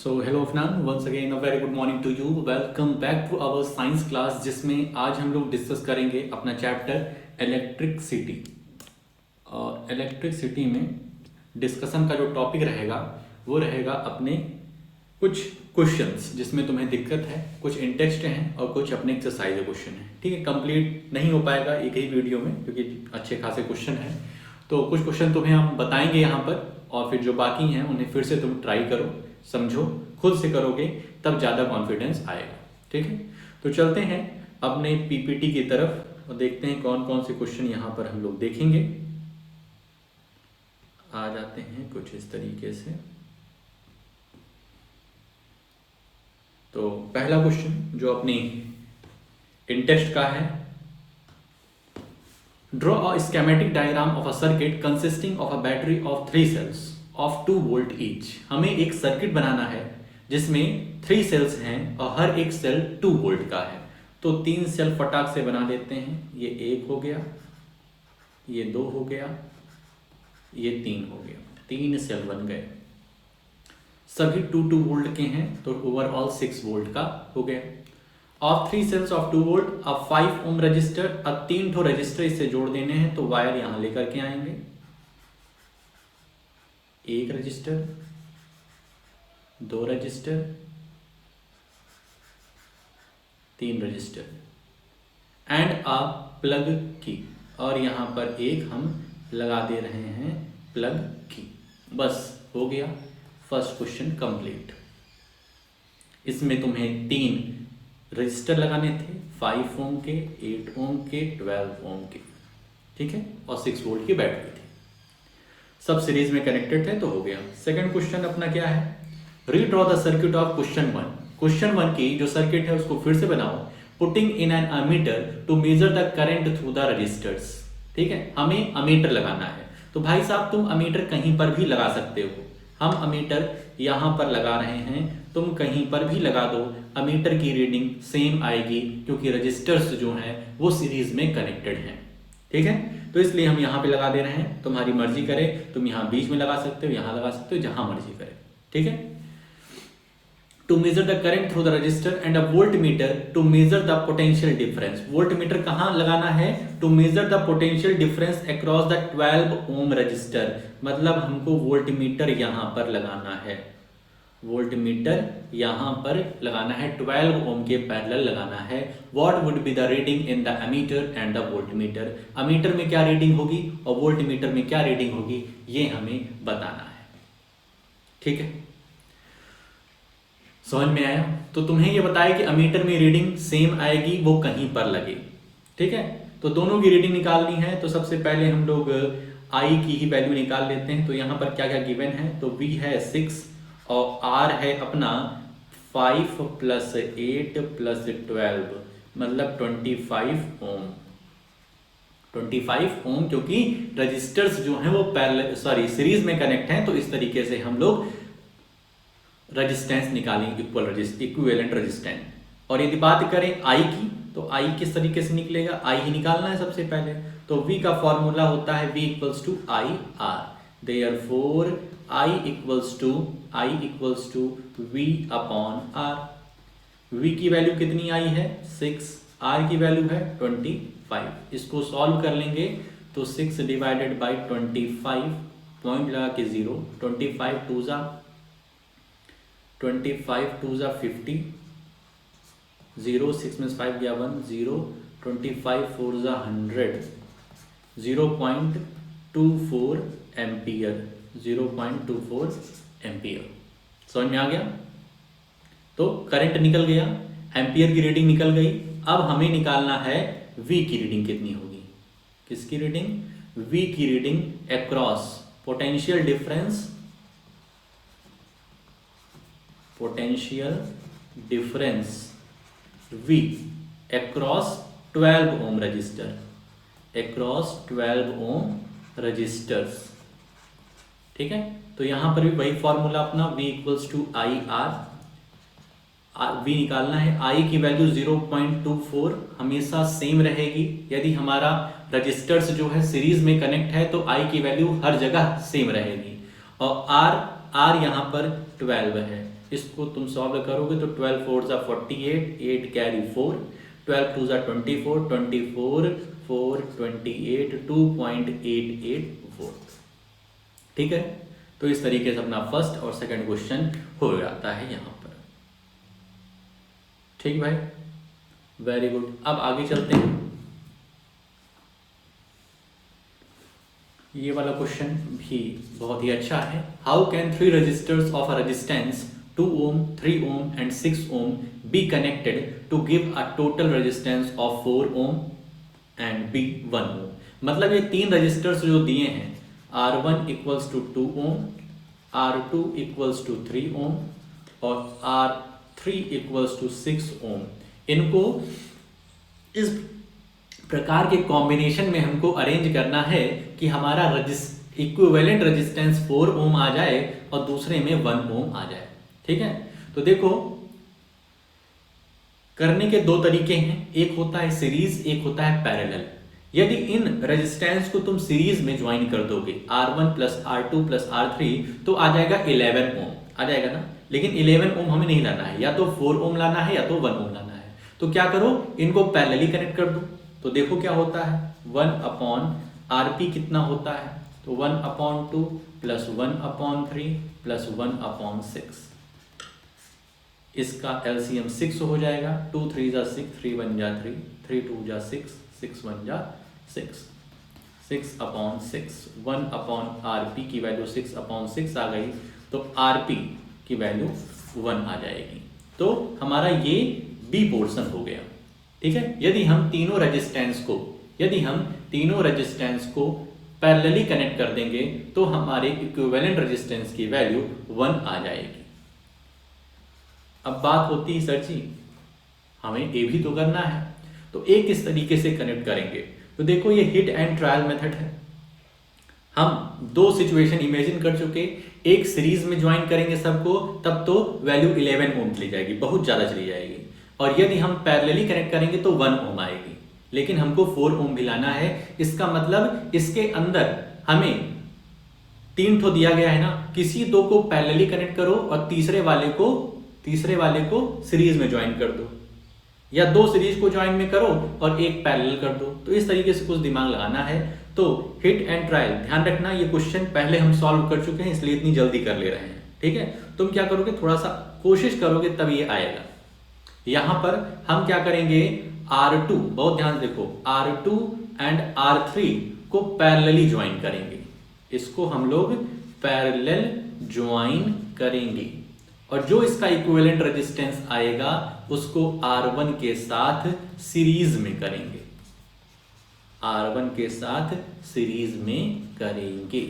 So hello Afnan, once again a very good morning to you. Welcome back to our science class, जिसमें आज हम लोग discuss करेंगे अपना चैप्टर इलेक्ट्रिसिटी। और इलेक्ट्रिसिटी में डिस्कशन का जो टॉपिक रहेगा वो रहेगा अपने कुछ क्वेश्चंस जिसमें तुम्हें दिक्कत है, कुछ इंटेक्स्ट हैं और कुछ अपने एक्सरसाइज क्वेश्चन हैं। ठीक है, कंप्लीट नहीं हो पाएगा एक ही वीडियो में क्योंकि अच्छे खासे क्वेश्चन हैं। तो कुछ क्वेश्चन तुम्हें हम बताएंगे यहाँ पर, और फिर जो बाकी हैं उन्हें फिर से तुम ट्राई करो, समझो, खुद से करोगे तब ज़्यादा कॉन्फिडेंस आएगा। ठीक है, तो चलते हैं अपने पीपीटी की तरफ और देखते हैं कौन कौन से क्वेश्चन यहाँ पर हम लोग देखेंगे। आ जाते हैं कुछ इस तरीके से। तो पहला क्वेश्चन जो अपनी इंटेक्स्ट का है, draw a schematic diagram of a circuit consisting of a battery of 3 cells of 2 volt each. हमें एक सर्किट बनाना है जिसमें 3 सेल्स हैं और हर एक सेल 2 वोल्ट का है। तो 3 सेल फटाक से बना देते हैं। ये 1 हो गया, ये 2 हो गया, ये 3 हो गया। 3 सेल बन गए, सभी 2 वोल्ट के हैं, तो ओवरऑल 6 वोल्ट का हो गया। ऑफ 3 सेल्स ऑफ 2 वोल्ट, अब 5 ओम रजिस्टर, अब 3 ठो रजिस्टर इससे जोड़ देने हैं, तो वायर यहां लेकर के आएंगे। 1 register, 2 register, 3 register and a plug की, और यहां पर एक हम लगा दे रहे हैं प्लग की। बस हो गया, फर्स्ट क्वेश्चन कंप्लीट। इसमें तुम्हें 3 रजिस्टर लगाने थे, 5 ओम के, 8 ओम के, 12 ओम के। ठीक है, और 6 वोल्ट की बैटरी थी, सब सीरीज में कनेक्टेड थे, तो हो गया। सेकंड क्वेश्चन अपना क्या है, redraw the circuit of question 1। Question 1 की जो सर्किट है उसको फिर से बनाओ। Putting in an ammeter to measure the current through the resistors. ठीक है, हमें अमीटर लगाना है। तो भाई साहब तुम अमीटर कहीं पर भी लगा सकते हो। हम अमीटर यहां पर लगा रहे हैं, तुम कहीं पर भी लगा दो, अमीटर की रीडिंग सेम आएगी क्योंकि रजिस्टर्स जो हैं वो सीरीज में कनेक्टेड हैं। ठीक है, तो इसलिए हम यहाँ पे लगा दे रहे हैं। तुम्हारी मर्जी करे, तुम यहाँ बीच में लगा सकते हो, यहाँ लगा सकते हो, जहां मर्जी करे। ठीक है, to measure the current through the resistor and a voltmeter to measure the potential difference. Voltmeter कहाँ लगाना है, to measure the potential difference across the 12 ohm resistor. मतलब हमको वोल्ट मीटर यहाँ पर लगाना है, वोल्ट मीटर यहां पर लगाना है, 12 ओम के पैरेलल लगाना है। What would be the reading in the ammeter and the volt meter. Ammeter में क्या रीडिंग होगी और वोल्ट मीटर में क्या रीडिंग होगी, ये हमें बताना है। ठीक है, समझ में आया। तो तुम्हें ये बताया कि अमीटर में रीडिंग सेम आएगी, वो कहीं पर लगे। ठीक है, तो दोनों की रीडिंग निकालनी है। तो सबसे पहले हम लोग आई की ही वैल्यू निकाल लेते हैं। तो यहां पर क्या क्या गिवन है, तो V है 6 और R है अपना 5 + 8 + 12, मतलब 25 ओम। 25 ओम, क्योंकि रजिस्टर्स जो हैं वो पैरेलल सीरीज में कनेक्ट हैं, तो इस तरीके से हम लोग रेजिस्टेंस निकालेंगे, इक्विवेलेंट रेजिस्टेंस। और यदि बात करें आई की, तो आई किस तरीके से निकलेगा, आई ही निकालना है सबसे पहले। तो V का फॉर्मूला होता है V = IR। Therefore I = V/R। V की वैल्यू कितनी आई है, 6, R की वैल्यू है 25। इसको सॉल्व कर लेंगे तो 6 / 25, पॉइंट लगा के 0, 25 2 ज़ा 50, 0 6 में 5 गया 1, 0, 25 4 ज़ा 100, 0.24 एम्पियर, 0.24 एम्पियर। समझ में आ गया। तो करंट निकल गया, एम्पियर की रीडिंग निकल गई। अब हमें निकालना है V की रीडिंग कितनी होगी। किसकी रीडिंग, V की reading across potential difference V across 12 ohm register, across 12 ओम रजिस्टर्स। ठीक है, तो यहां पर भी वही फॉर्मूला अपना V = IR। V निकालना है, I की वैल्यू 0.24 हमेशा सेम रहेगी। यदि हमारा रजिस्टर्स जो है सीरीज में कनेक्ट है तो I की वैल्यू हर जगह सेम रहेगी। और R यहाँ पर 12 है, इसको तुम सॉल्व करोगे तो 12 4 जा 48, 8 कैरी 4, 12 2 जा 24, 24 4 28, 2.884। ठीक है, तो इस तरीके से अपना फर्स्ट और सेकंड क्वेश्चन हो जाता है यहाँ पर। ठीक भाई, वेरी गुड। अब आगे चलते हैं। ये वाला क्वेश्चन भी बहुत ही अच्छा है। How can 3 resistors of a resistance 2 ohm, 3 ohm and 6 ohm be connected to give a total resistance of 4 ohm and be 1 ohm? मतलब ये 3 रजिस्टर्स जो दिए हैं, R1 equals to 2 ohm, R2 equals to 3 ohm और R3 equals to 6 ohm, इनको इस प्रकार के कॉम्बिनेशन में हमको अरेंज करना है कि हमारा इक्विवेलेंट रेजिस्टेंस 4 ओम आ जाए और दूसरे में 1 ओम आ जाए। ठीक है, तो देखो करने के दो तरीके हैं, एक होता है सीरीज, एक होता है पैरेलल। यदि इन रेजिस्टेंस को तुम सीरीज में ज्वाइन कर दोगे R1 plus R2 plus R3 तो आ जाएगा 11 ओम आ जाएगा ना, लेकिन 11 ओम हमें नहीं लाना है, या तो 4 ओम लाना है या तो 1 ओम लाना है। तो क्या करो, इनको पैरेलली कनेक्ट कर दो। तो देखो क्या होता है, 1 अपॉन RP कितना होता है, तो 1 upon 2 plus 1 upon 3 plus 1 upon 6, इसका LCM 6 हो जाएगा। 2 3 जा 6, 3 1 जा 3, 3 2 जा 6, 6 1 जा 6, 6 अपॉन 6, 1 अपॉन RP की वैल्यू 6 अपॉन 6 आ गई, तो RP की वैल्यू 1 आ जाएगी। तो हमारा ये B पोर्शन हो गया। ठीक है, यदि हम तीनों रेजिस्टेंस को पैरेलली कनेक्ट कर देंगे तो हमारे इक्विवेलेंट रेजिस्टेंस की वैल्यू 1 आ जाएगी। अब बात होती है सर जी हमें ए भी तो करना है, तो ए किस तरीके से कनेक्ट करेंगे? तो देखो ये हिट एंड ट्रायल मेथड है। हम दो सिचुएशन इमेजिन कर चुके, एक सीरीज में ज्वाइन करेंगे सबको, तब तो वैल्यू 11 ओम चली जाएगी, बहुत ज्यादा चली जाएगी। और यदि हम पैरेलली कनेक्ट करेंगे तो 1 ओम आएगी, लेकिन हमको 4 ओम भी लाना है। इसका मतलब इसके अंदर हमें 3 ठो दिया गया है ना, किसी दो को पैरेलली कनेक्ट करो और तीसरे वाले को सीरीज में ज्वाइन कर दो, या दो सीरीज को ज्वाइन में करो और एक पैरेलल कर दो। तो इस तरीके से कुछ दिमाग लगाना है। तो हिट एंड ट्रायल, ध्यान रखना ये क्वेश्चन पहले हम सॉल्व कर चुके हैं, इसलिए इतनी जल्दी कर ले रहे हैं। ठीक है, तुम क्या करोगे, थोड़ा सा कोशिश करोगे तब ये आएगा। यहां पर हम क्या करेंगे, R2, बहुत ध्यान से देखो, R2 एंड R3 को पैरेलली ज्वाइन करेंगे। इसको हम लोग पैरेलल ज्वाइन करेंगे और जो इसका इक्विवेलेंट रेजिस्टेंस आएगा उसको R1 के साथ सीरीज में करेंगे, R1 के साथ सीरीज में करेंगे।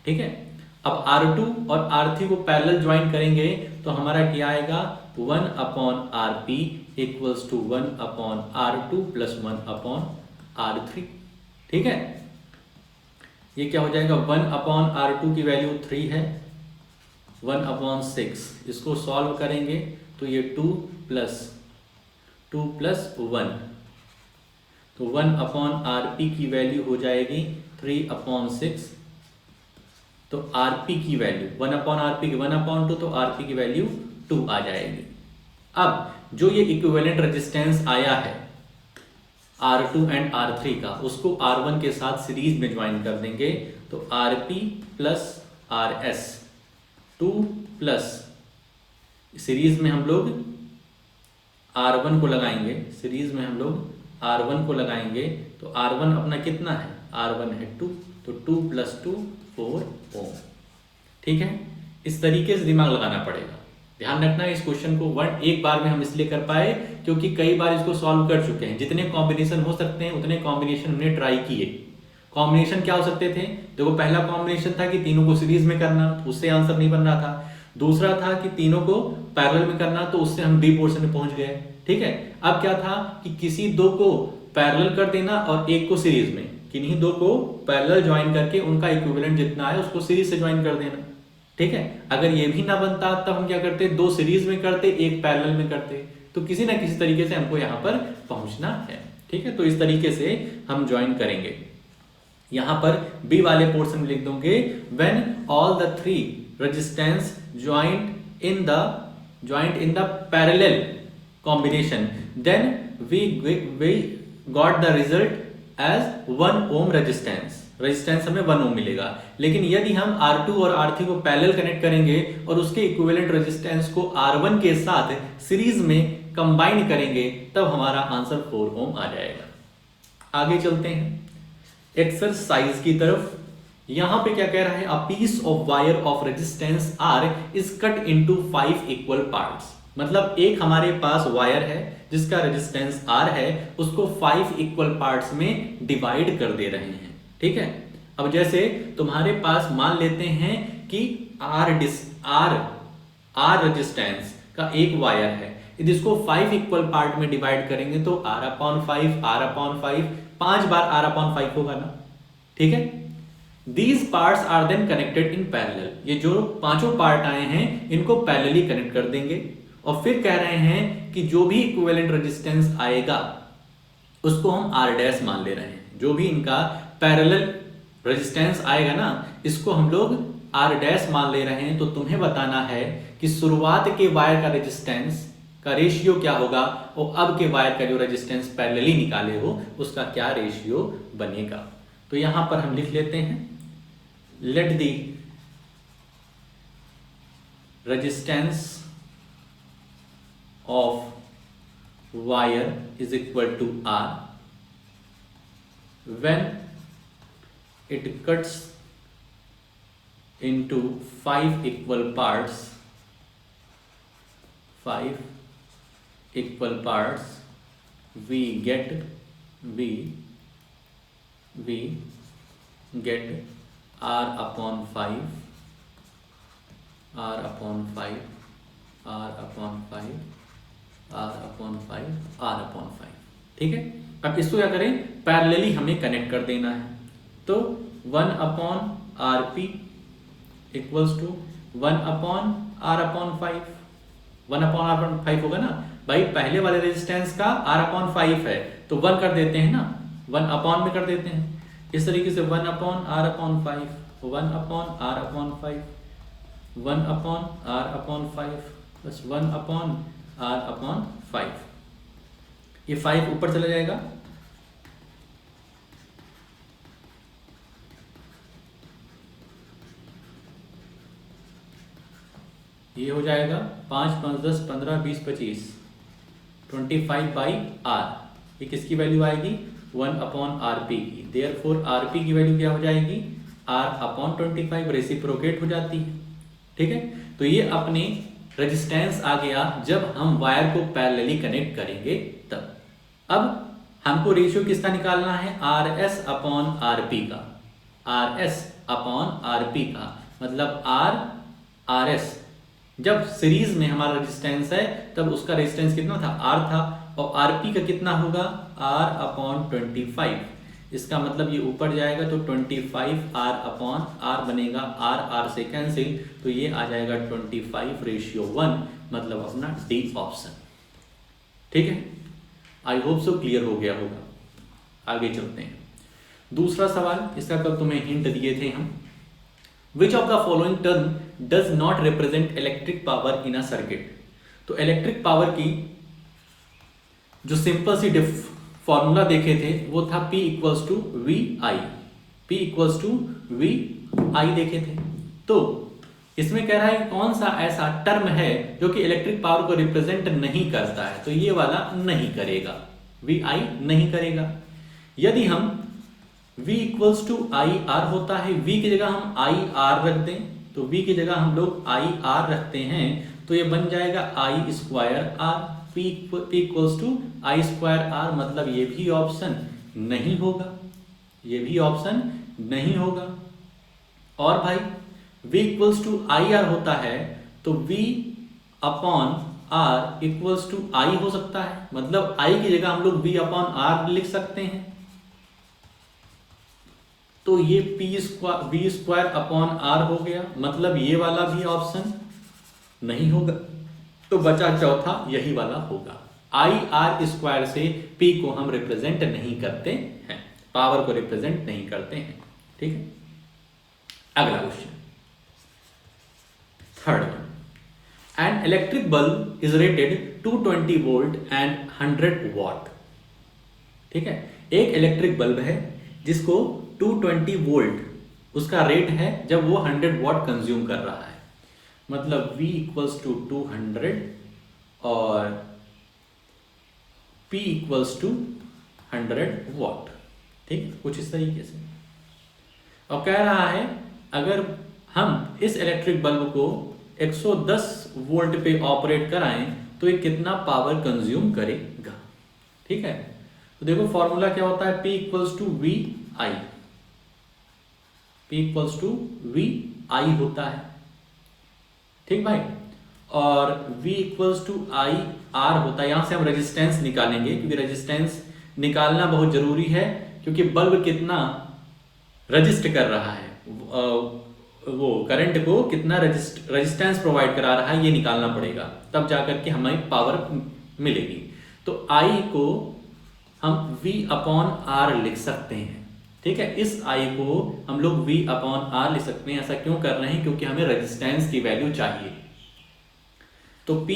ठीक है, अब R2 और R3 को पैरेलल ज्वाइन करेंगे तो हमारा क्या आएगा, 1 upon RP equals to 1 upon R2 plus 1 upon R3। ठीक है, ये क्या हो जाएगा, 1 अपॉन R2 की वैल्यू 3 है, 1 अपॉन 6, इसको सॉल्व करेंगे तो ये 2 प्लस 1, तो 1 अपॉन RP की वैल्यू हो जाएगी 3 अपॉन 6, तो RP की वैल्यू 1 अपॉन RP की 1 अपॉन 2, तो RP की वैल्यू 2 आ जाएगी। अब जो ये इक्विवेलेंट रेजिस्टेंस आया है R2 एंड R3 का, उसको R1 के साथ सीरीज में ज्वाइन कर देंगे, तो RP plus RS 2 plus series में हम लोग R1 को लगाएंगे, सीरीज में हम लोग R1 को लगाएंगे, तो R1 अपना कितना है, R1 है 2, तो 2 प्लस 2 4 ओम। ठीक है, इस तरीके से दिमाग लगाना पड़ेगा। ध्यान रखना इस क्वेश्चन को एक बार में हम इसलिए कर पाए क्योंकि कई बार इसको सॉल्व कर चुके हैं। जितने कॉम्बिनेशन हो सकते हैं उतने कॉम्बिनेशन हमने ट्राई किए। कॉम्बिनेशन क्या हो सकते थे, देखो पहला कॉम्बिनेशन था कि तीनों को सीरीज में करना, उससे आंसर नहीं बन रहा था। दूसरा था कि तीनों को पैरेलल में करना, तो उससे हम बी पोर्शन में पहुंच गए। ठीक है, अब क्या था कि किसी दो को पैरेलल कर देना और एक को सीरीज में, किन्हीं दो को पैरेलल ज्वाइन करके उनका इक्विवेलेंट जितना है उसको सीरीज से ज्वाइन कर देना। ठीक है, अगर ये भी ना बनता तब हम क्या करते, दो सीरीज में करते, एक पैरेलल में करते। तो किसी ना किसी तरीके से हमको यहाँ पर पहुंचना है। ठीक है, तो इस तरीके से हम ज्वाइन करेंगे। यहां पर बी वाले पोर्शन में लिख दोगे when all the three resistance joint in the parallel combination then we got the result as 1 ohm resistance हमें 1 ओम मिलेगा। लेकिन यदि हम R2 और R3 को पैरेलल कनेक्ट करेंगे और उसके इक्विवेलेंट रेजिस्टेंस को R1 के साथ सीरीज में कंबाइन करेंगे तब हमारा आंसर 4 ओम आ जाएगा। आगे चलते हैं एक्सरसाइज की तरफ। यहां पे क्या कह रहा है, a piece of wire of resistance R is cut into 5 equal parts. मतलब एक हमारे पास वायर है जिसका रेजिस्टेंस R है, उसको 5 इक्वल पार्ट्स में डिवाइड कर दे रहे हैं। ठीक है, अब जैसे तुम्हारे पास मान लेते हैं कि R रेजिस्टेंस का एक वायर है, यदि इसको 5 इक्वल पार्ट में डिवाइड करेंगे तो R/5 5 बार R/5 होगा ना। ठीक है, these parts are then connected in parallel. ये जो पांचों पार्ट आए हैं इनको पैरेलली कनेक्ट कर देंगे और फिर कह रहे हैं कि जो भी इक्विवेलेंट रेजिस्टेंस आएगा उसको हम R' मान ले रहे हैं। जो भी इनका पैरेलल रेजिस्टेंस आएगा ना, इसको हम लोग R' मान ले रहे हैं। तो तुम्हें बताना है कि शुरुआत के वायर का रेजिस्टेंस का रेशियो क्या होगा और अब के वायर का जो रेजिस्टेंस पैरेलली निकाले हो उसका क्या रेशियो बनेगा। तो यहां पर हम लिख लेते हैं let the resistance of wire is equal to R when it cuts into 5 equal parts, 5 equal parts, we get R/5 ठीक है। अब इसको क्या करें, पैरेलली हमें कनेक्ट कर देना है। तो 1/RP equals to 1/R/5 1/R/5 होगा ना भाई। पहले वाले रेजिस्टेंस का R/5 है तो 1 कर देते हैं ना, 1 में कर देते हैं। इस तरीके से 1/R/5 1/R/5 1/R/5 बस 1/R/5। ये 5 ऊपर चला जाएगा, ये हो जाएगा 5 5 10 15 20 25 25/R। ये किसकी वैल्यू आएगी, 1/RP की। देयरफॉर RP की वैल्यू क्या हो जाएगी, R/25 रेसिप्रोकेट हो जाती है। ठीक है, तो ये अपने रेजिस्टेंस आ गया जब हम वायर को पैरेलली कनेक्ट करेंगे तब। अब हमको रेशियो किसका निकालना है, RS/RP का। RS/RP का मतलब RS जब सीरीज में हमारा रेजिस्टेंस है तब उसका रेजिस्टेंस कितना था, R था, और RP का कितना होगा, R/25। इसका मतलब ये ऊपर जाएगा तो 25R/R बनेगा, R से कैंसिल, तो ये आ जाएगा 25:1, मतलब अपना डी ऑप्शन। ठीक है, आई होप सो क्लियर हो गया होगा। आगे चलते हैं, दूसरा सवाल। इसका कल तुम्हें हिंट दिए थे हम। Which of the following term does not represent electric power in a circuit? तो इलेक्ट्रिक पावर की जो सिंपल सी फॉर्मूला देखे थे वो था P इक्वल्स टू वी आई देखे थे। तो इसमें कह रहा है कौन सा ऐसा टर्म है जो कि इलेक्ट्रिक पावर को रिप्रेजेंट नहीं करता है, तो ये वाला नहीं करेगा, वी आई नहीं करेगा। यदि हम V equals to I R होता है, V की जगह हम आई आर रख दें, तो V की जगह हम लोग आई आर रखते हैं तो ये बन जाएगा I² R। P equals to I²R, मतलब ये भी ऑप्शन नहीं होगा, ये भी ऑप्शन नहीं होगा। और भाई V equals to I R होता है तो V/R इक्वल्स टू I हो सकता है, मतलब I की जगह हम लोग V/R लिख सकते हैं। तो ये V²/R हो गया, मतलब ये वाला भी ऑप्शन नहीं होगा। तो बचा चौथा, यही वाला होगा। IR² से P को हम रिप्रेजेंट नहीं करते हैं। पावर को रिप्रेजेंट नहीं करते हैं। ठीक है, अगला question, third one, an electric bulb is rated 220 volt and 100 what. ठीक है, एक इलेक्ट्रिक बल्ब है जिसको 220 वोल्ट उसका रेट है जब वो 100 वॉट कंज्यूम कर रहा है, मतलब V इक्वल्स टू 200 और P इक्वल्स टू 100 वॉट। ठीक, कुछ इस तरीके से। और कह रहा है अगर हम इस इलेक्ट्रिक बल्ब को 110 वोल्ट पे ऑपरेट कराएं तो ये कितना पावर कंज्यूम करेगा। ठीक है, तो देखो फॉर्मूला क्या होता है, P equals to V I, P equals to V I होता है। ठीक भाई, और V equals to I R होता है। यहां से हम रेजिस्टेंस निकालेंगे क्योंकि रेजिस्टेंस निकालना बहुत जरूरी है, क्योंकि बल्ब कितना रजिस्ट कर रहा है, वो करंट को कितना रेजिस्टेंस प्रोवाइड करा रहा है, ये निकालना पड़ेगा, तब जाकर के हमें पावर मिलेगी। तो I को हम V अपॉन आर लिख सकते हैं। ठीक है, इस I को हम लोग V अपॉन आर लिख सकते हैं। ऐसा क्यों कर रहे हैं, क्योंकि हमें रेजिस्टेंस की वैल्यू चाहिए। तो P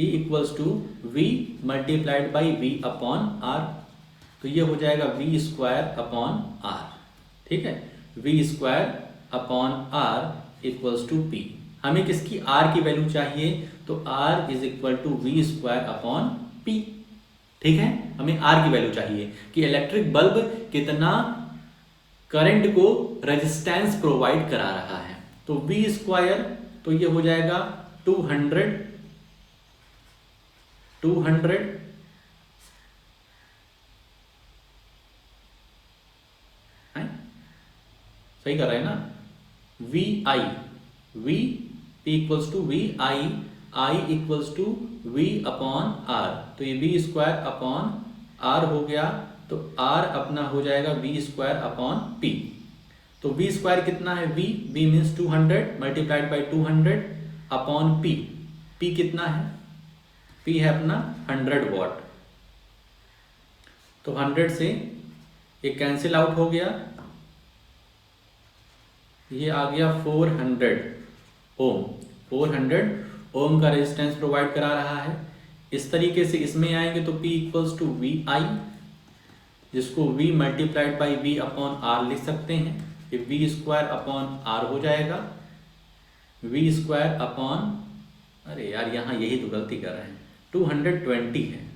equals to V multiplied by V upon R, तो ये हो जाएगा V स्क्वायर अपॉन आर। ठीक है, V square upon R equals to P। हमें किसकी R की वैल्यू चाहिए, तो R is equal to V square upon P। ठीक है, हमें R की वैल्यू चाहिए कि इलेक्ट्रिक बल्ब कितना करंट को रेजिस्टेंस प्रोवाइड करा रहा है। तो V स्क्वायर, तो ये हो जाएगा 200 सही कर रहे हैं ना, V I, V P equals to V I equals to V upon R, तो ये V स्क्वायर अपॉन आर हो गया, तो R अपना हो जाएगा V स्क्वायर अपॉन P। तो V स्क्वायर कितना है, V means 200 multiplied by 200 upon P। P कितना है, P है अपना 100 वॉट। तो 100 से ये कैंसिल आउट हो गया, ये आ गया 400 ओम। 400 ओम का रेजिस्टेंस प्रोवाइड करा रहा है। इस तरीके से इसमें आएंगे तो P equals to V I, जिसको V multiplied by V upon R लिख सकते हैं। ये V स्क्वायर अपॉन आर हो जाएगा, V स्क्वायर अपॉन, अरे यार यहाँ यही तो गलती कर रहे हैं, 220 है,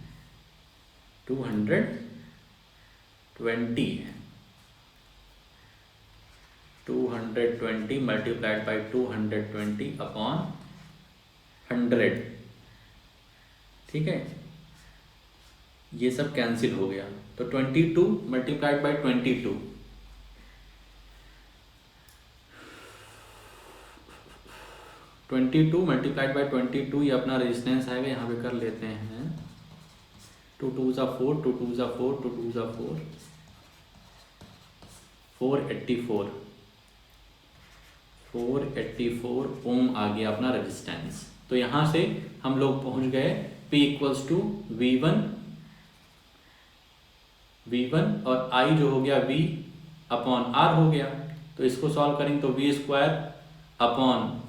220 है, 220 मल्टीप्लाइड बाई 220 अपॉन 100। ठीक है, ये सब कैंसिल हो गया, तो 22 मल्टीप्लाइड बाई 22, 22 मल्टीप्लाइड बाई 22, ये अपना रेजिस्टेंस आएगा, यहाँ पे कर लेते हैं 2 2 ज़ा 4, 2 2 ज़ा 4, 2 2 ज़ा 4, 484 ओम आ गया अपना रेजिस्टेंस। तो यहाँ से हम लोग पहुँच गए P इक्वल्स टू V1 और I जो हो गया V अपॉन R हो गया। तो इसको सॉल्व करेंगे तो V square upon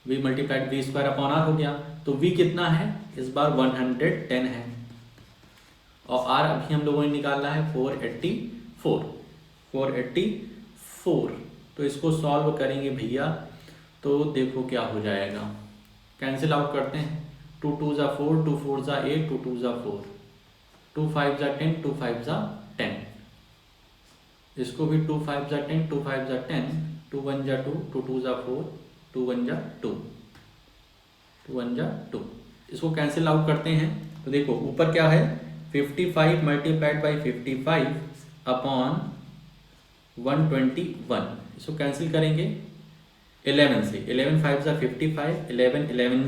V multiplied V square upon R हो गया। तो V कितना है इस बार 110 है, और R अभी हम लोगों ने निकाला है 484। तो इसको सॉल्व करेंगे भैया, तो देखो क्या हो जाएगा, कैंसिल आउट करते हैं, 2 2 ज़ा 4, 2 4 ज़ा 8, 2 2 ज़ा 4, 2 5 ज़ा 10, 2 5 ज़ा 10, इसको भी 2 5 ज़ा 10, 2 5 ज़ा 10, 2 1 ज़ा 2, 2 2 ज़ा 4, 2 1 ज़ा 2, 2 1 ज़ा 2, इसको कैंसिल आउट करते हैं। तो देखो ऊपर क्या है, 55 मल्टीप्लाइड बाई 55 अपॉन 121, इसको कैंसिल करेंगे 11 से, 11 5 ज़ा 55, 11 11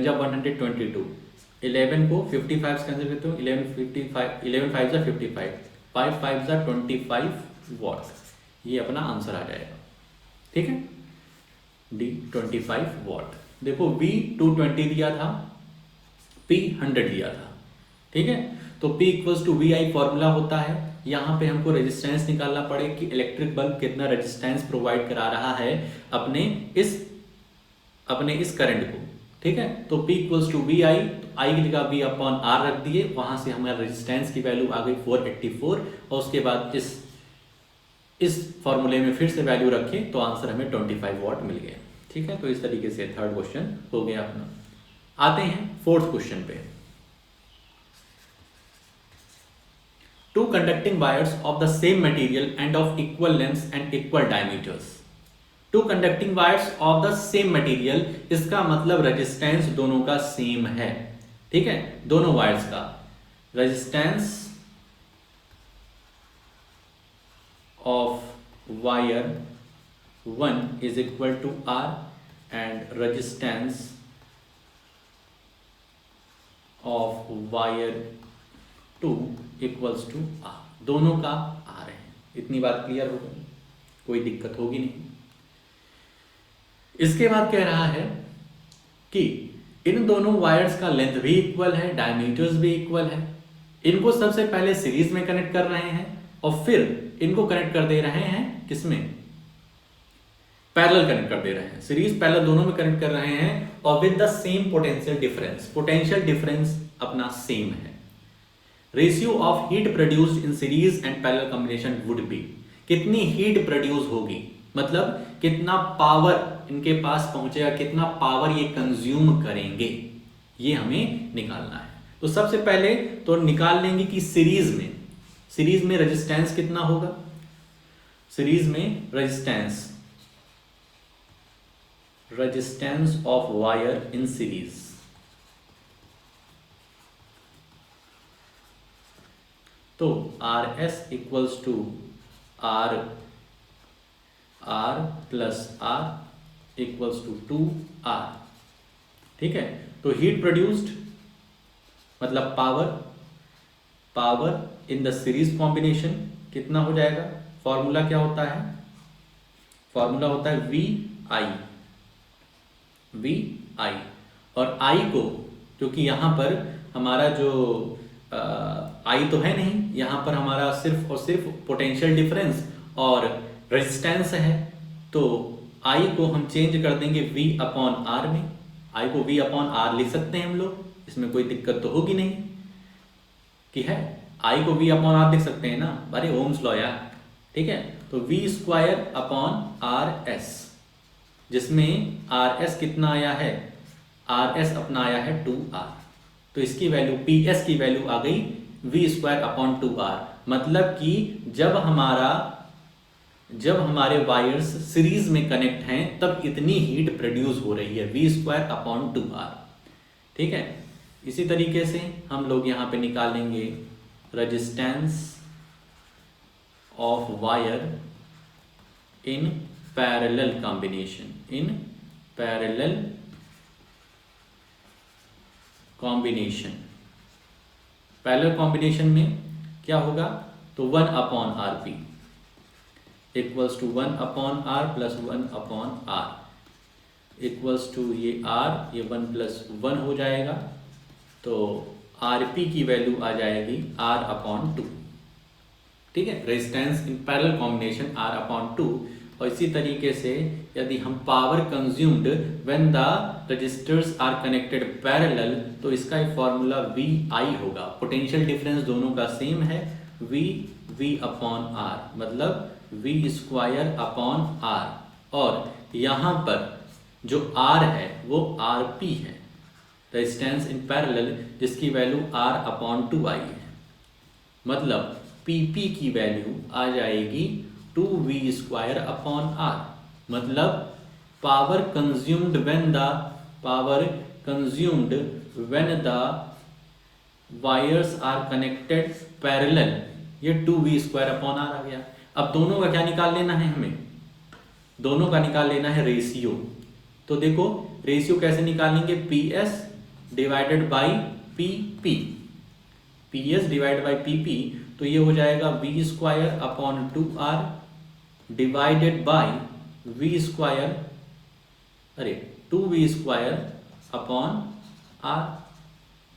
ज़ा 122, 11 को 55 से कैंसिल करते हो, 11 5 ज़ा 55, 5 5 ज़ा 25 वॉट, ये अपना आंसर आ जाएगा। ठीक है, D 25 वॉट। देखो V 220 दिया था, P 100 दिया था, ठीक है। तो P equals to V I formula होता है। यहाँ पे हमको रेजिस्टेंस निकालना पड़े कि इलेक्ट्रिक बल्ब कितना रेजिस्टेंस प्रोवाइड करा रहा है अपने इस करंट को, ठीक है। तो P इक्वल्स टू वी आई, तो आई की जगह V अपॉन आर रख दिए, वहां से हमारा रेजिस्टेंस की वैल्यू आ गई 484, और उसके बाद इस फॉर्मूले में फिर से वैल्यू रखें तो आंसर हमें 25 वॉट मिल गया, ठीक है। तो इस तरीके से थर्ड क्वेश्चन हो गया अपना। आते हैं फोर्थ क्वेश्चन पे। Two conducting wires of the same material and of equal lengths and equal diameters. Two conducting wires of the same material, इसका मतलब रेजिस्टेंस दोनों का सेम है, ठीक है। दोनों वायर्स का resistance of wire 1 is equal to R and resistance of wire 2 equals to R, दोनों का आर है। इतनी बात क्लियर हो गई, कोई दिक्कत होगी नहीं। इसके बाद कह रहा है कि इन दोनों वायर्स का लेंथ भी इक्वल है, डायमीटर्स भी इक्वल है। इनको सबसे पहले सीरीज में कनेक्ट कर रहे हैं और फिर इनको कनेक्ट कर दे रहे हैं किसमें, पैरेलल कनेक्ट कर दे रहे हैं, सीरीज पैरेलल दोनों में कनेक्ट कर रहे हैं, और with the same potential difference. Potential difference अपना सेम है। Ratio of heat produced in series and parallel combination would be, कितनी हीट प्रोड्यूस होगी, मतलब कितना पावर इनके पास पहुंचेगा, कितना पावर ये कंज्यूम करेंगे, ये हमें निकालना है। तो सबसे पहले तो निकाल लेंगे कि सीरीज में रेजिस्टेंस कितना होगा। सीरीज में resistance of wire in series, तो R S equals to R plus R equals to 2R, ठीक है। तो हीट प्रोड्यूस्ड मतलब power in the series combination कितना हो जाएगा, फॉर्मूला क्या होता है, फॉर्मूला होता है वी आई, और आई को, क्योंकि यहां पर हमारा जो आई तो है नहीं, यहां पर हमारा सिर्फ और सिर्फ पोटेंशियल डिफरेंस और रेजिस्टेंस है, तो आई को हम चेंज कर देंगे V अपॉन आर में। आई को V अपॉन आर लिख सकते हैं हम लोग, इसमें कोई दिक्कत तो होगी नहीं कि है, आई को V अपॉन आर लिख सकते हैं ना, अरे ओम्स लॉ यार, ठीक है। तो V square upon R S, जिसमें आर एस कितना आया है, आर एस अपना आया है 2R, तो इसकी वैल्यू PS की वैल्यू आ गई V स्क्वायर अपॉन 2R। मतलब कि जब हमारे वायर्स सीरीज में कनेक्ट हैं तब इतनी हीट प्रोड्यूस हो रही है, V स्क्वायर अपॉन 2R, ठीक है। इसी तरीके से हम लोग यहाँ पे निकालेंगे resistance of wire in parallel combination, parallel combination में क्या होगा, तो 1 upon R P equals to 1 upon R plus 1 upon R equals to ये आर, ये 1 प्लस 1 हो जाएगा, तो आर पी की वैल्यू आ जाएगी आर अपॉन 2, ठीक है। Resistance in parallel combination R upon 2। और इसी तरीके से यदि हम power consumed when the resistors are connected parallel, तो इसका फॉर्मूला वी आई होगा। पोटेंशियल डिफरेंस दोनों का सेम है, वी अपॉन आर, मतलब वी स्क्वायर अपॉन आर, और यहाँ पर जो आर है वो आर पी है, रेजिस्टेंस इन पैरेलल, जिसकी वैल्यू आर अपॉन 2 आई है। मतलब पीपी की वैल्यू आ जाएगी 2V स्क्वायर अपॉन आर, मतलब power consumed when the wires are connected parallel, ये 2V स्क्वायर अपॉन आर आ गया। अब दोनों का क्या निकाल लेना है हमें, दोनों का निकाल लेना है रेशियो। तो देखो रेशियो कैसे निकालेंगे, PS divided by PP, PS divided by PP, तो ये हो जाएगा V square upon 2R divided by V square, अरे 2v² अपॉन आर।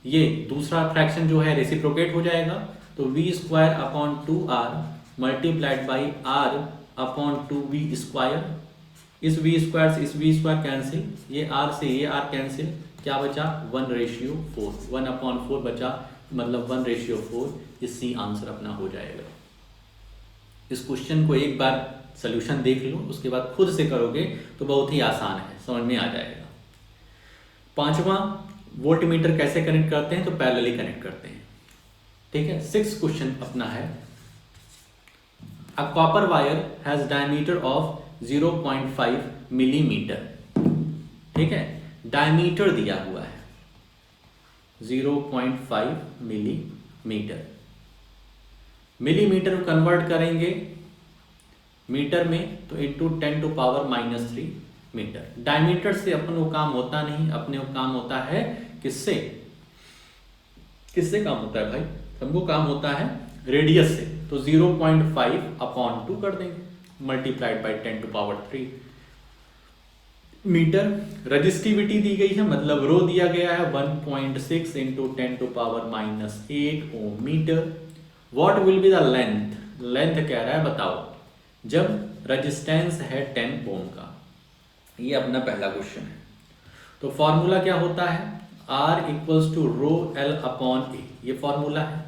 ये दूसरा फ्रैक्शन जो है रेसिप्रोकेट हो जाएगा, तो v² upon 2r multiplied by r upon 2v²। इस v² से इस v² कैंसिल, ये r से ये r कैंसिल, क्या बचा 1:4, 1/4 बचा, मतलब 1:4। इसी आंसर अपना हो जाएगा। इस क्वेश्चन को एक बार सोल्यूशन देख लो, उसके बाद खुद से करोगे तो बहुत ही आसान है, समझ में आ जाएगा। पांचवा, वोल्टमीटर कैसे कनेक्ट करते हैं, तो पैरेलली कनेक्ट करते हैं। ठीक है। 6th क्वेश्चन अपना है, a copper wire has diameter of 0.5 millimetre. ठीक है, डायमीटर दिया हुआ है 0.5 मिलीमीटर। मिलीमीटर कन्वर्ट करेंगे मीटर में तो इंटू 10⁻³ मीटर। डायमीटर से अपन को काम होता नहीं, अपने को काम होता है किससे, किससे काम होता है भाई, हमको काम होता है रेडियस से। तो 0.5/2 कर देंगे मल्टीप्लाइड बाई 10⁻³ मीटर। रजिस्टिविटी दी गई है, मतलब रो दिया गया है 1.6 into 10⁻⁸ ohm metre. What will be the length, length कह रहा है बताओ जब रजिस्टेंस है 10 ओम का। ये अपना पहला क्वेश्चन है। तो फॉर्मूला क्या होता है, R equals to rho L upon A, ये फॉर्मूला है।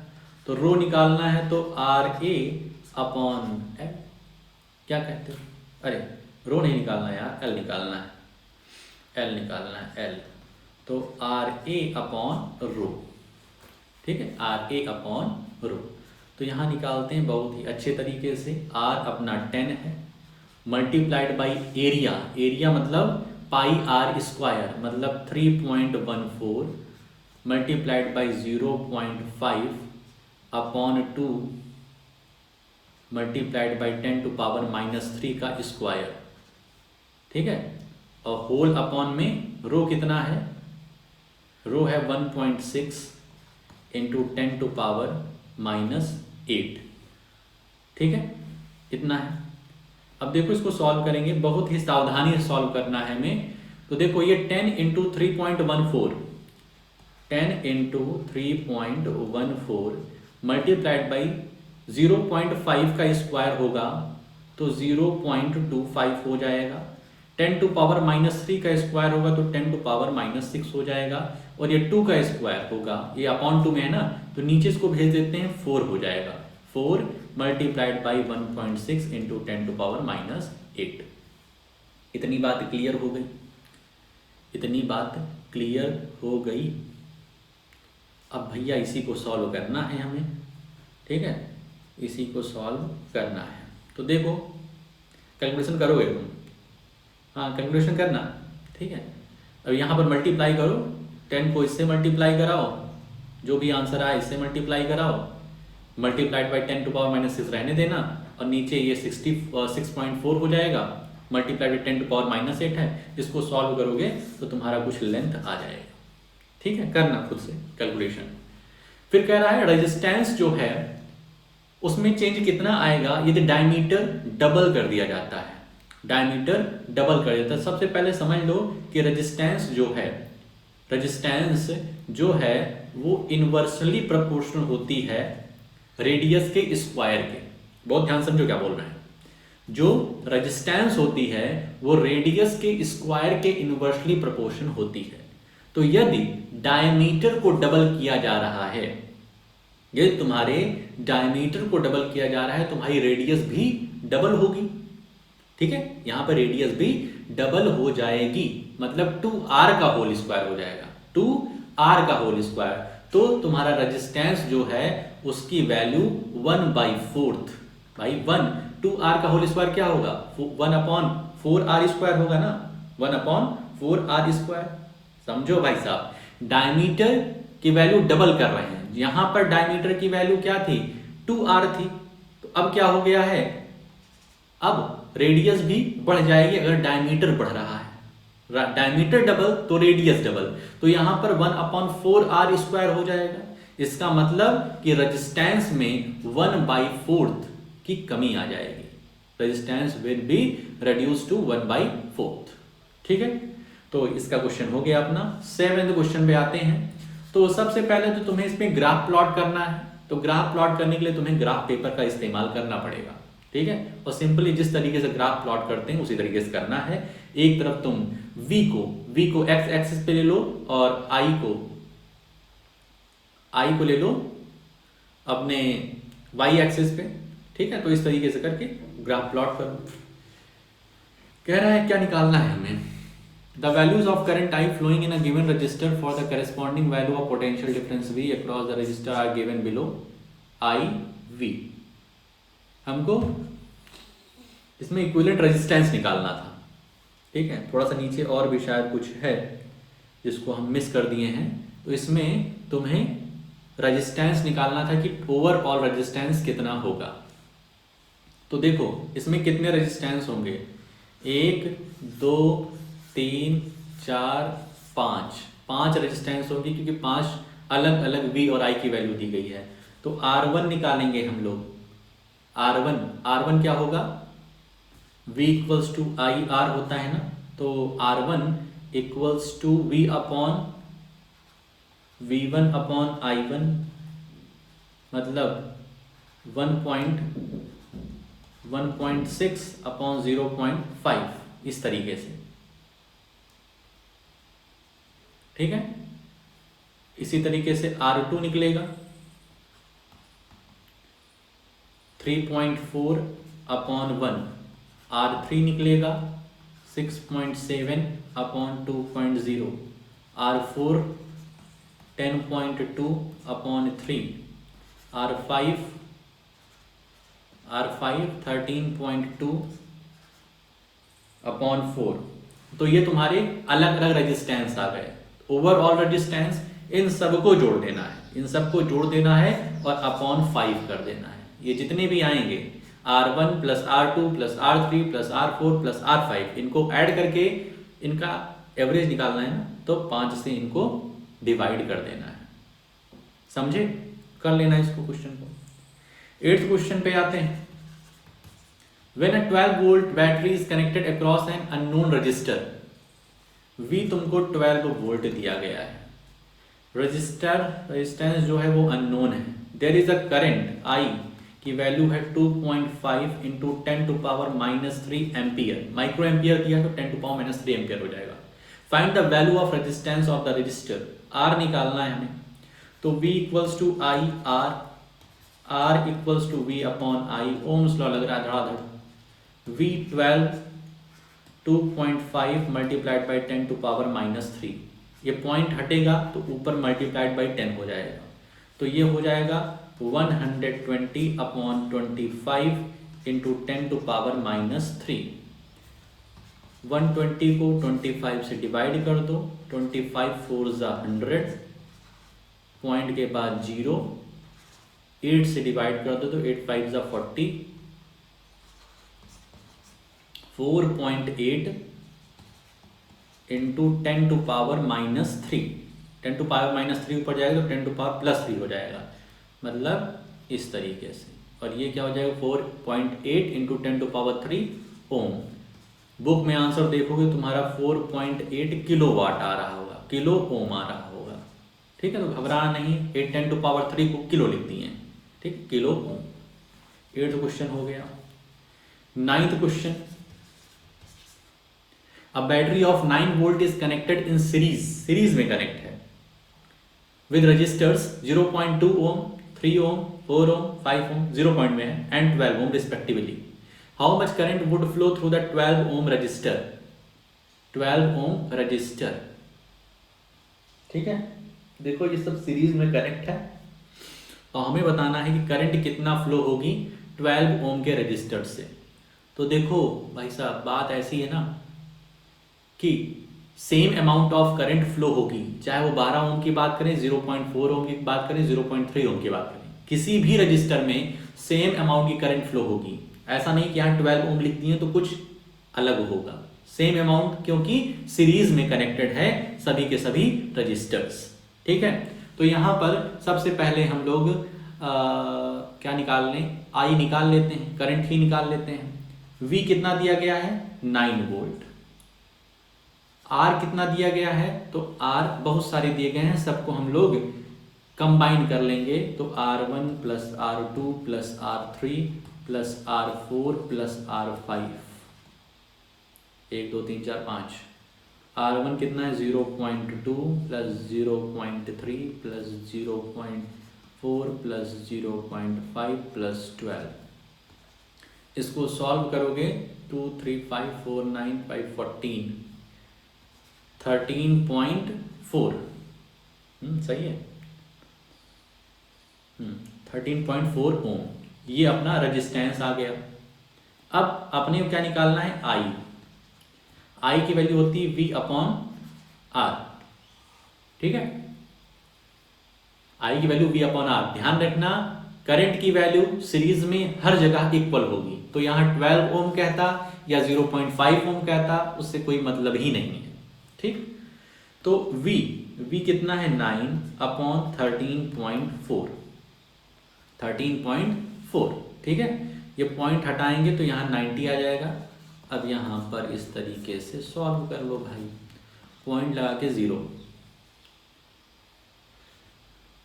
तो रो निकालना है तो RA अपॉन L, क्या कहते हो, अरे रो नहीं निकालना यार, L निकालना है, L निकालना है L। तो RA अपॉन रो, ठीक है, RA अपॉन रो। तो यहाँ निकालते हैं बहुत ही अच्छे तरीके से। R अपना 10 है, मल्टीप्लाइड बाई एरिया, एरिया मतलब πr², मतलब 3.14 multiplied by 0.5 upon 2 multiplied by 10⁻³ का स्क्वायर। ठीक है, और होल अपॉन में रो कितना है, रो है 1.6 इंटू 10⁻⁸। ठीक है, इतना है। अब देखो इसको सॉल्व करेंगे, बहुत ही सावधानी से सॉल्व करना है हमें। तो देखो ये 10 इंटू 3.14, 10 इंटू 3.14 मल्टीप्लाइड बाई 0.5 का स्क्वायर होगा तो 0.25 हो जाएगा। 10⁻³ का स्क्वायर होगा तो 10⁻⁻6 हो जाएगा। और ये 2 का स्क्वायर होगा, ये अपॉन 2 में है ना, तो नीचे इसको भेज देते हैं, 4 हो जाएगा। 4 मल्टीप्लाइड बाई 1.6 इंटू 10⁻⁸। इतनी बात क्लियर हो गई, इतनी बात क्लियर हो गई। अब भैया इसी को सॉल्व करना है हमें, ठीक है, इसी को सॉल्व करना है। तो देखो कैलकुलेशन करोगे तुम, हाँ कैलकुलेशन करना, ठीक है। अब यहाँ पर मल्टीप्लाई करो, 10 को इससे मल्टीप्लाई कराओ, जो भी आंसर आए इससे मल्टीप्लाई कराओ, मल्टीप्लाइड बाई 10⁻⁻6 रहने देना, और नीचे ये 6.4 हो जाएगा, मल्टीप्लाइड बाई 10⁻⁸ है। इसको सॉल्व करोगे तो तुम्हारा कुछ लेंथ आ जाएगा। ठीक है, करना खुद से कैलकुलेशन। फिर कह रहा है रेजिस्टेंस जो है उसमें चेंज कितना आएगा यदि डायमीटर डबल कर दिया जाता है, डायमीटर डबल कर देता है। सबसे पहले समझ लो कि रेजिस्टेंस जो है वो इनवर्सली प्रोपोर्शनल होती है रेडियस के स्क्वायर के। बहुत ध्यान समझो क्या बोल रहे हैं। जो रेजिस्टेंस होती है वो रेडियस के स्क्वायर के इनवर्सली प्रोपोर्शनल होती है। तो यदि डायमीटर को डबल किया जा रहा है, यदि तुम्हारे डायमीटर को डबल किया जा रहा है, तुम्हारी रेडियस भी डबल होगी। ठीक है, यहां पर रेडियस भी डबल हो जाएगी, मतलब 2r का होल स्क्वायर हो जाएगा, 2r का होल स्क्वायर। तो तुम्हारा रेजिस्टेंस जो है उसकी वैल्यू 1/4 भाई 1, 2r का होल स्क्वायर क्या होगा, 1/4r² होगा ना, 1/4r²। समझो भाई साहब, डायमीटर की वैल्यू डबल कर रहे हैं। यहां पर डायमीटर की वैल्यू क्या थी, 2r थी, तो अब क्या हो गया है, अब रेडियस भी बढ़ जाएगी अगर डायमीटर बढ़ रहा है। डायमीटर डबल तो रेडियस डबल, तो यहां पर 1/4r² हो जाएगा। इसका मतलब कि रेजिस्टेंस में 1/4 की कमी आ जाएगी, resistance will be reduce to 1/4। ठीक है, तो इसका क्वेश्चन हो गया अपना। 7वें क्वेश्चन पे आते हैं। तो सबसे पहले तो तुम्हें इसमें ग्राफ प्लॉट करना है। तो ग्राफ प्लॉट करने के लिए तुम्हें ग्राफ पेपर का इस्तेमाल करना पड़ेगा, ठीक है। और सिंपली जिस तरीके से ग्राफ प्लॉट करते हैं उसी तरीके से करना है। एक तरफ तुम v को x एक्सिस पे ले लो और i को ले लो अपने y एक्सिस पे, ठीक है। तो इस तरीके से करके ग्राफ प्लॉट करो। कह रहा है क्या निकालना है हमें, the values of current I flowing in a given resistor for the corresponding value of potential difference V across the resistor are given below IV। हमको इसमें इक्विवेलेंट रेजिस्टेंस निकालना था, ठीक है। थोड़ा सा नीचे और भी शायद कुछ है जिसको हम मिस कर दिए हैं। तो इसमें तुम्हें रेजिस्टेंस निकालना था कि ओवरऑल रेजिस्टेंस कितना होगा। तो देखो इसमें कितने रेजिस्टेंस होंगे, 1 2 3 4 5 रेजिस्टेंस होंगी, क्योंकि 5 अलग अलग V और I की वैल्यू दी गई है। तो R1 निकालेंगे हम लोग। R1 क्या होगा, V equals to I R होता है ना। तो R1 equals to V1 upon I1, मतलब 1.6 अपॉन 0.5, इस तरीके से, ठीक है। इसी तरीके से R2 निकलेगा 3.4 अपॉन 1, R3 निकलेगा 6.7 upon 2.0, R4 10.2 upon 3, R5 13.2 upon 4। तो ये तुम्हारे अलग अलग रेजिस्टेंस आ गए। ओवरऑल रेजिस्टेंस इन सबको जोड़ देना है, इन सबको जोड़ देना है और अपॉन 5 कर देना है। ये जितने भी आएंगे R1 plus R2 plus R3 plus R4 plus R5, इनको ऐड करके इनका एवरेज निकालना है ना। तो 5 से इनको डिवाइड कर देना है, समझे। कर लेना इसको क्वेश्चन को। 8th क्वेश्चन पे आते हैं। When a 12 volt battery is connected across an unknown resistor, V तुमको 12 वोल्ट दिया गया है, रेजिस्टेंस जो है वो अननोन है। There is a current I की वैल्यू है 2.5 इंटू 10⁻³ एम्पियर, माइक्रो एम्पियर दिया तो 10⁻³ एम्पियर हो जाएगा। Find the value of resistance of the resistor, R निकालना है हमें। तो V equals to I R equals to V upon I, Ohm's law लग रहा है धड़ाधड़। V12 2.5 मल्टीप्लाइड बाई 10⁻³ ये पॉइंट हटेगा तो ऊपर मल्टीप्लाइड बाई 10 हो जाएगा। तो ये हो जाएगा 120 अपॉन 25 इंटू 10⁻³ 120 को 25 से डिवाइड कर दो, 25 4 100, पॉइंट के बाद 0, 8 से डिवाइड कर दो तो 8 5 40, 4.8 इंटू 10⁻³ 10⁻³ ऊपर जाएगा तो 10⁻+3 हो जाएगा, मतलब इस तरीके से। और ये क्या हो जाएगा 4.8 इंटू 10⁻³ ओम। बुक में आंसर देखोगे तुम्हारा 4.8 किलोवाट आ रहा होगा, किलो ओम आ रहा होगा, ठीक है। तो घबराना नहीं, 8 10⁻³ को किलो लिख दिए, ठीक, किलो ओम। 8th क्वेश्चन हो गया। 9th question, a battery of 9 volt is connected in series में कनेक्ट है with resistors 0.2 ohm, 3 ohm, 4 ohm, 5 ohm, 0 point में है, and 12 ohm respectively. How much current would flow through the 12 ohm resistor, 12 ohm resistor, ठीक है। देखो ये सब series में कनेक्ट है और हमें बताना है कि करंट कितना फ्लो होगी 12 ओम के रजिस्टर से। तो देखो भाई साहब बात ऐसी है ना कि same amount of current flow होगी, चाहे वो 12 ओम की बात करें, 0.4 ओम की बात करें, 0.3 ओम की बात करें, किसी भी रजिस्टर में सेम अमाउंट की करंट फ्लो होगी। ऐसा नहीं कि यहाँ 12 ओम लिख दिए तो कुछ अलग होगा, सेम अमाउंट, क्योंकि सीरीज में कनेक्टेड है सभी के सभी रजिस्टर्स, ठीक है। तो यहाँ पर सबसे पहले हम लोग क्या निकाल लें, I निकाल लेते हैं, करंट ही निकाल लेते हैं। V कितना दिया गया है 9 वोल्ट, आर कितना दिया गया है, तो आर बहुत सारे दिए गए हैं, सबको हम लोग कंबाइन कर लेंगे। तो R1 plus R2 plus R3 plus R4 plus R5, 1 2 3 4 5। R1 कितना है 0.2 प्लस 0.3 प्लस 0.4 प्लस 0.5 प्लस 12। इसको सॉल्व करोगे 2 3 5 4 9 5 14, 13.4। सही है। 13.4 ओम, ये अपना रेजिस्टेंस आ गया। अब अपने को क्या निकालना है, आई की वैल्यू होती है V अपॉन आर। ठीक है, आई की वैल्यू V अपॉन आर। ध्यान रखना करंट की वैल्यू सीरीज में हर जगह इक्वल होगी, तो यहां 12 ओम कहता या 0.5 ओम कहता, उससे कोई मतलब ही नहीं है। ठीक, तो V कितना है 9 अपॉन 13.4, 13.4। ठीक है, ये पॉइंट हटाएंगे तो यहाँ 90 आ जाएगा। अब यहाँ पर इस तरीके से सॉल्व कर लो भाई, पॉइंट लगा के 0,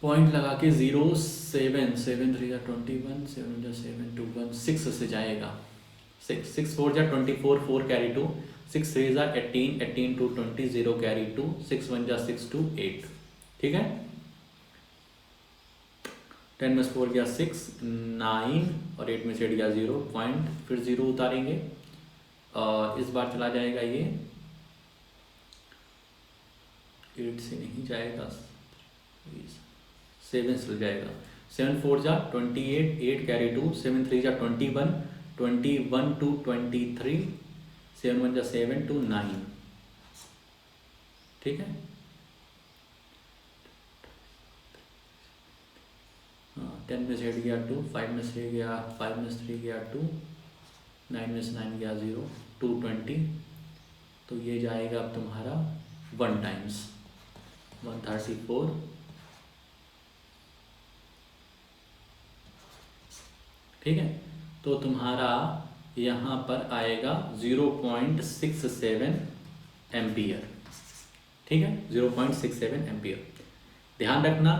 पॉइंट लगा के 0, 7 7 3 21, 7 7 2 1 6 से जाएगा, 6 4 जा 24, 4 कैरी 2, 6 3 जा 18, 18 2 20, 0 कैरी 2, 6 1 जा 6 2 8। ठीक है, 10 में 4 गया 6 9 और 8 में से 8 गया 0 पॉइंट, फिर 0 उतारेंगे और इस बार चला जाएगा ये 8 से नहीं जाएगा, 7 से चल जाएगा। 7 4 जा 28, 8 कैरी 2, 7 3 जा 21, 21 टू 23, 7 1 जा 7 टू 9। ठीक है, 10 में से 8 गया 2, 5 में से गया 5 में से 3 गया 2, 9 में से 9 गया 0, 220। तो ये जाएगा अब तुम्हारा 1 टाइम्स 134। ठीक है, तो तुम्हारा यहाँ पर आएगा 0.67 एम्पियर। ठीक है, 0.67 एम्पियर। ध्यान रखना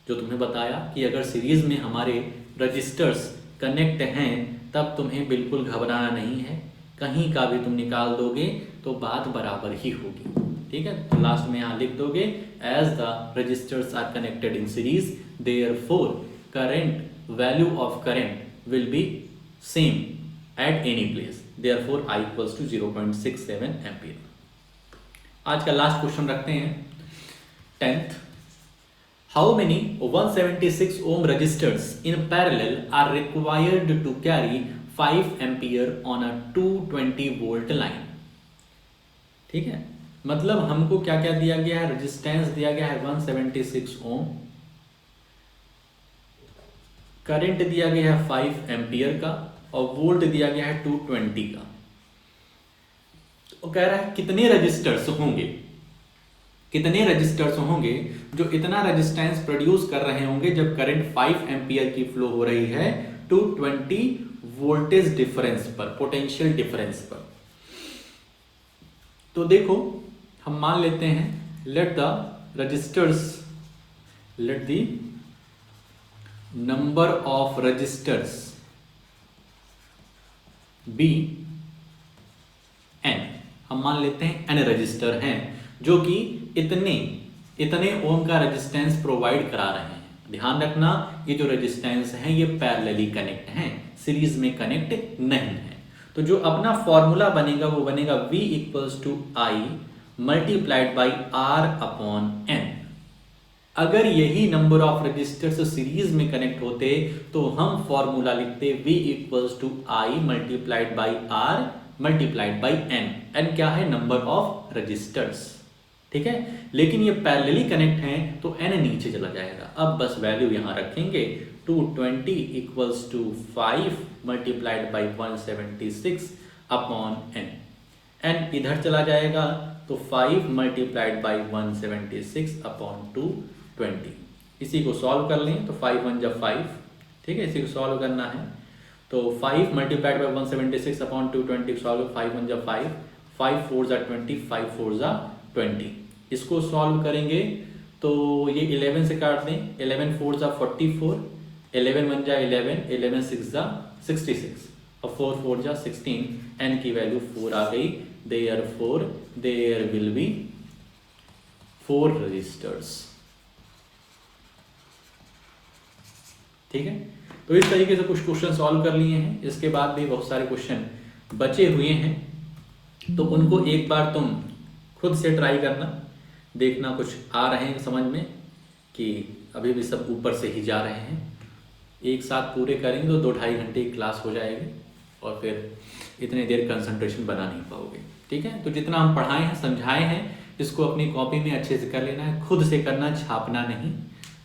जो तुम्हें बताया कि अगर सीरीज में हमारे रजिस्टर्स कनेक्ट हैं तब तुम्हें बिल्कुल घबराना नहीं है, कहीं का भी तुम निकाल दोगे तो बात बराबर ही होगी। ठीक है, तो लास्ट में यहाँ लिख दोगे as the resistors are connected in series therefore current value of current will be same at any place, therefore I equals to 0.67 ampere. आज का लास्ट क्वेश्चन रखते हैं 10th। How many 176 ohm resistors in parallel are required to carry 5 ampere on a 220 volt line? ठीक है, मतलब हमको क्या क्या दिया गया है, रेजिस्टेंस दिया गया है 176 ओम, करंट दिया गया है 5 एम्पियर का और वोल्ट दिया गया है 220 का। तो कह रहा है कितने रजिस्टर्स होंगे, कितने रजिस्टर्स होंगे जो इतना रेजिस्टेंस प्रोड्यूस कर रहे होंगे जब करंट 5 एम्पियर की फ्लो हो रही है 220 वोल्टेज डिफरेंस पर, पोटेंशियल डिफरेंस पर। तो देखो हम मान लेते हैं let the resistors, let the number of resistors be n। हम मान लेते हैं n रजिस्टर हैं जो कि इतने ओम का रेजिस्टेंस प्रोवाइड करा रहे हैं। ध्यान रखना ये जो रेजिस्टेंस है ये पैरेलली कनेक्ट हैं, सीरीज में कनेक्ट नहीं है। तो जो अपना फॉर्मूला बनेगा वो बनेगा V equals to I multiplied by R upon n। अगर यही नंबर ऑफ रजिस्टर्स सीरीज में कनेक्ट होते तो हम फॉर्मूला लिखते V equals to I multiplied by R multiplied by n। n क्या है, नंबर ऑफ रजिस्टर्स। ठीक है, लेकिन ये पैरेलली कनेक्ट हैं तो n नीचे चला जाएगा। अब बस वैल्यू यहां रखेंगे 220 equals to 5 multiplied by 176 upon n। n इधर चला जाएगा तो 5 मल्टीप्लाइड बाई 176 अपॉन 220। इसी को सॉल्व कर लें तो 5 1 जा 5। ठीक है, इसी को सॉल्व करना है तो 5 मल्टीप्लाइड बाई 176 अपॉन 220 सॉल्व, 5 1 जा 5, 5 4 जा 20, 5 4 जा 20। इसको सॉल्व करेंगे तो ये 11 से काट दें, 11 4 जा 44, 11 1 जा 11, 11 6 जा 66 और 4 4 जा 16, n की वैल्यू 4 आ गई। Therefore there will be 4 resistors. ठीक है, तो इस तरीके से कुछ क्वेश्चन सॉल्व कर लिए हैं। इसके बाद भी बहुत सारे क्वेश्चन बचे हुए हैं, तो उनको एक बार तुम खुद से ट्राई करना, देखना कुछ आ रहे हैं समझ में कि अभी भी सब ऊपर से ही जा रहे हैं। एक साथ पूरे करेंगे तो 2-2.5 घंटे की क्लास हो जाएगी और फिर इतने देर कंसंट्रेशन बना नहीं पाओगे। ठीक है, तो जितना हम पढ़ाए हैं समझाए हैं इसको अपनी कॉपी में अच्छे से कर लेना है, खुद से करना, छापना नहीं।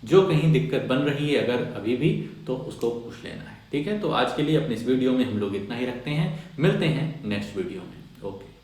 जो कहीं दिक्कत बन रही है अगर अभी भी तो उसको पूछ लेना है। ठीक है, तो आज के लिए अपने इस वीडियो में हम लोग इतना ही रखते हैं, मिलते हैं नेक्स्ट वीडियो में। ओके।